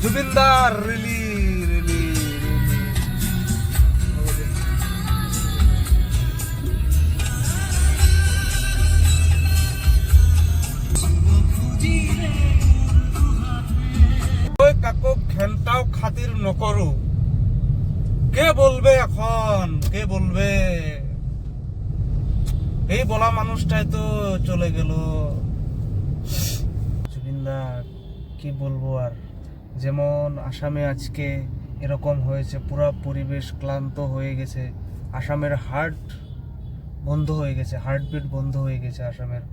জুবিনদার really really ওই কাকো ঘেন্টাও খাতির নকরু, কে বলবে এখন, কে বলবে? এই বলা মানুষটাই তো চলে গেল। জুবিনদা কি বলবো আর। যেমন আসামে আজকে এরকম হয়েছে, পুরা পরিবেশ ক্লান্ত হয়ে গেছে। আসামের হার্ট বন্ধ হয়ে গেছে, হার্টবিট বন্ধ হয়ে গেছে আসামের।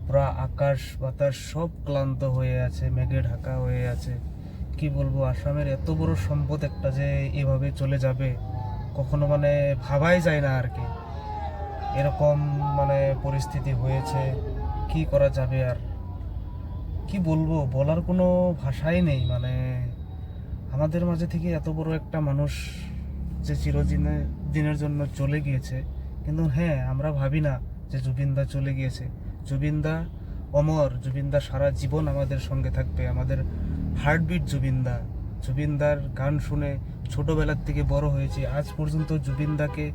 পুরা আকাশ বাতাস সব ক্লান্ত হয়ে আছে, মেঘে ঢাকা হয়ে আছে। কি বলবো, আসামের এত বড় সম্পদ একটা যে এভাবে চলে যাবে কখনো মানে ভাবাই যায় না আর কি। এরকম মানে পরিস্থিতি হয়েছে, কি করা যাবে আর। কি বলবো, বলার কোনো ভাষাই নেই। মানে আমাদের মাঝে থেকে এত বড় একটা মানুষ যে দিনের জন্য চলে গিয়েছে, কিন্তু হ্যাঁ আমরা ভাবি না যে জুবিনদা চলে গিয়েছে। জুবিনদা অমর, জুবিনদা সারা জীবন আমাদের সঙ্গে থাকবে। আমাদের হার্টবিট জুবিনদা। জুবিনদার গান শুনে ছোটবেলার থেকে বড় হয়েছি, আজ পর্যন্ত জুবিনদাকে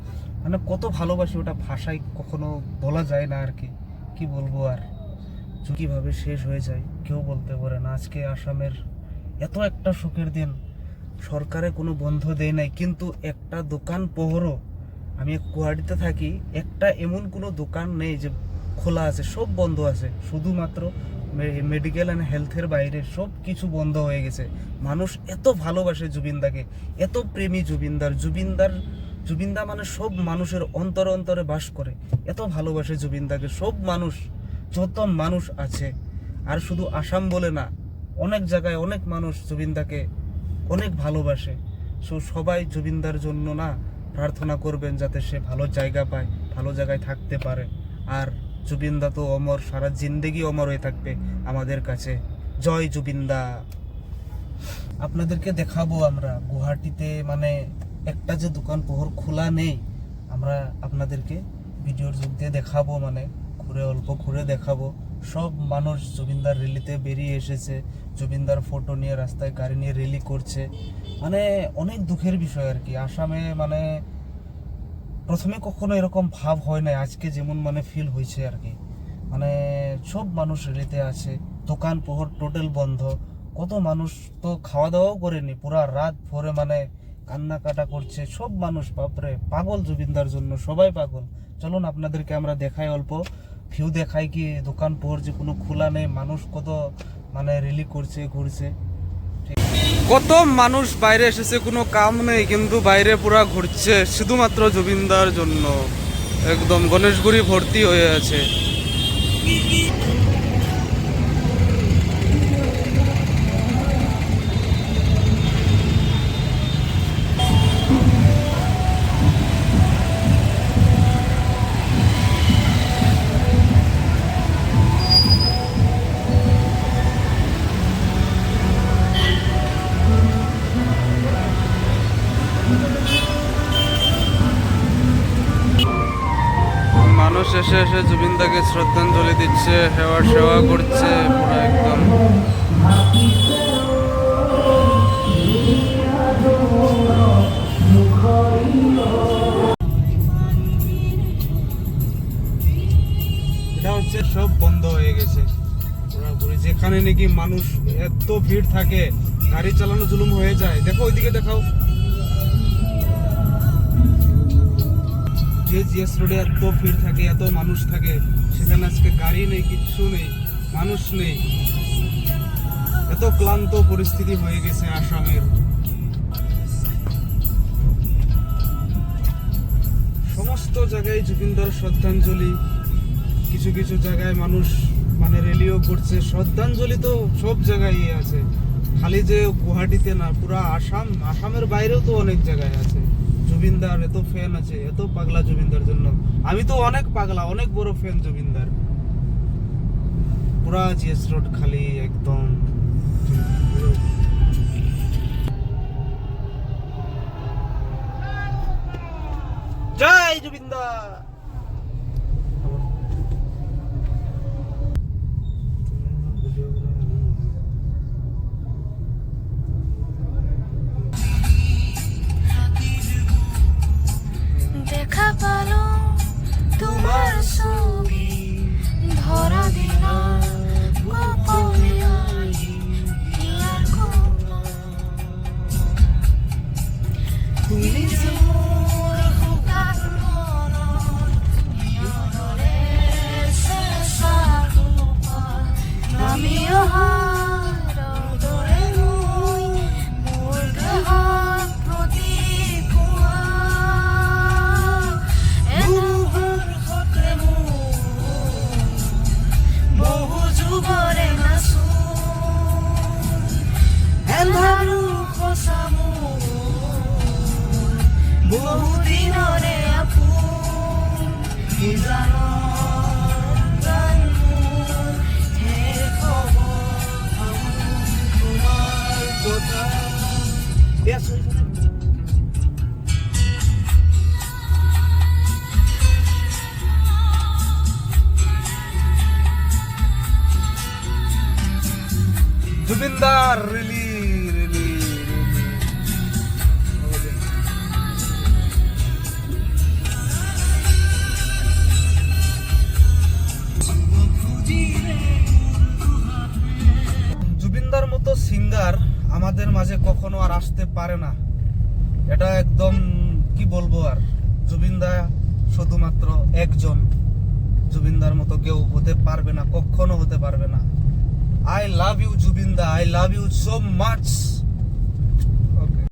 মানে কত ভালোবাসি, ওটা ভাষায় কখনো বলা যায় না আর কি। কি বলবো আর, কিভাবে শেষ হয়ে যায় কেউ বলতে পারে না। আজকে আসামের এত একটা সুখের দিন, সরকারে কোনো বন্ধ দেয় নাই, কিন্তু একটা দোকান পোহরও, আমি গুয়াহাটিতে থাকি, একটা এমন কোনো দোকান নেই যে খোলা আছে, সব বন্ধ আছে। শুধুমাত্র মেডিকেল অ্যান্ড হেলথের বাইরে সব কিছু বন্ধ হয়ে গেছে। মানুষ এত ভালোবাসে জুবিনদাকে, এত প্রেমী জুবিনদা মানে সব মানুষের অন্তরে অন্তরে বাস করে। এত ভালোবাসে জুবিনদাকে সব মানুষ, যত মানুষ আছে। আর শুধু আসাম বলে না, অনেক জায়গায় অনেক মানুষ জুবিনদাকে অনেক ভালোবাসে। সবাই জুবিনদার জন্য না প্রার্থনা করবেন যাতে সে ভালো জায়গা পায়, ভালো জায়গায় থাকতে পারে। আর জুবিনদা তো অমর, সারা জিন্দেগি অমর হয়ে থাকবে আমাদের কাছে। জয় জুবিনদা। আপনাদেরকে দেখাবো আমরা গুয়াহাটিতে মানে একটা যে দোকান পোহর খোলা নেই, আমরা আপনাদেরকে ভিডিওর যুগ দিয়ে দেখাবো, মানে অল্প ঘুরে দেখাবো। সব মানুষ জুবিনদার র্যালিতে বেরিয়ে এসেছে, জুবিনদার ফটো নিয়ে রাস্তায় গাড়ি নিয়ে র্যালি করছে। মানে অনেক দুঃখের বিষয় আর কি। আসামে মানে প্রথমে কখনো এরকম ভাব হয় না, আজকে যেমন মানে ফিল হয়েছে আর কি। মানে সব মানুষ র্যালিতে আছে, দোকান পোহর টোটাল বন্ধ। কত মানুষ তো খাওয়া দাওয়াও করেনি, পুরা রাত ভরে মানে কান্নাকাটা করছে সব মানুষ। বাপরে, পাগল জুবিনদার জন্য, সবাই পাগল। চলুন আপনাদেরকে আমরা দেখাই, অল্প ভিউ দেখাই কি দোকান পোহর যে কোনো খোলা নেই, মানুষ কত মানে র্যালি করছে, ঘুরছে। কত মানুষ বাইরে এসেছে, কোনো কাম নেই কিন্তু বাইরে পুরা ঘুরছে শুধুমাত্র জুবিনদার জন্য। একদম গণেশগুড়ি ভর্তি হয়ে আছে। মানুষ এসে এসে জুবিনদাকে শ্রদ্ধাঞ্জলি দিচ্ছে, সেবা করছে পুরো একদম। এটা হচ্ছে সব বন্ধ হয়ে গেছে পুরোপুরি। যেখানে নাকি মানুষ এত ভিড় থাকে, গাড়ি চালানো জুলুম হয়ে যায়। দেখো ওইদিকে দেখাও, জিএস রোডে এত ভিড় থাকে, এত মানুষ থাকে, সেখানে আজকে গাড়ি নেই, কিচ্ছু নেই, মানুষ নেই। এত ক্লান্ত পরিস্থিতি হয়ে গেছে আসামের। সমস্ত জায়গায় জুবিনদার শ্রদ্ধাঞ্জলি, কিছু কিছু জায়গায় মানুষ মানে র্যালিও করছে। শ্রদ্ধাঞ্জলি তো সব জায়গায় আছে, খালি যে গুয়াহাটিতে না, পুরা আসামের বাইরেও তো অনেক জায়গায় আছে। জুবিনদার এত ফ্যান আছে, এত পাগলা জুবিনদার জন্য। আমি তো অনেক পাগলা, অনেক বড় ফ্যান জুবিনদার। পুরা জিএস রোড খালি একদম। জয় জুবিনদা। মিলনে আপন কি জানো জানো হে খবর তোমার কথা জুবিনদার রিলি রিলি জুবিনদার মতো সিঙ্গার আমাদের মাঝে কখনো আর আসতে পারে না, এটা একদম কি বলবো। আর জুবিনদা শুধুমাত্র একজন, জুবিনদার মতো কেউ হতে পারবে না, কখনো হতে পারবে না। I love you, Jubinda. I love you so much.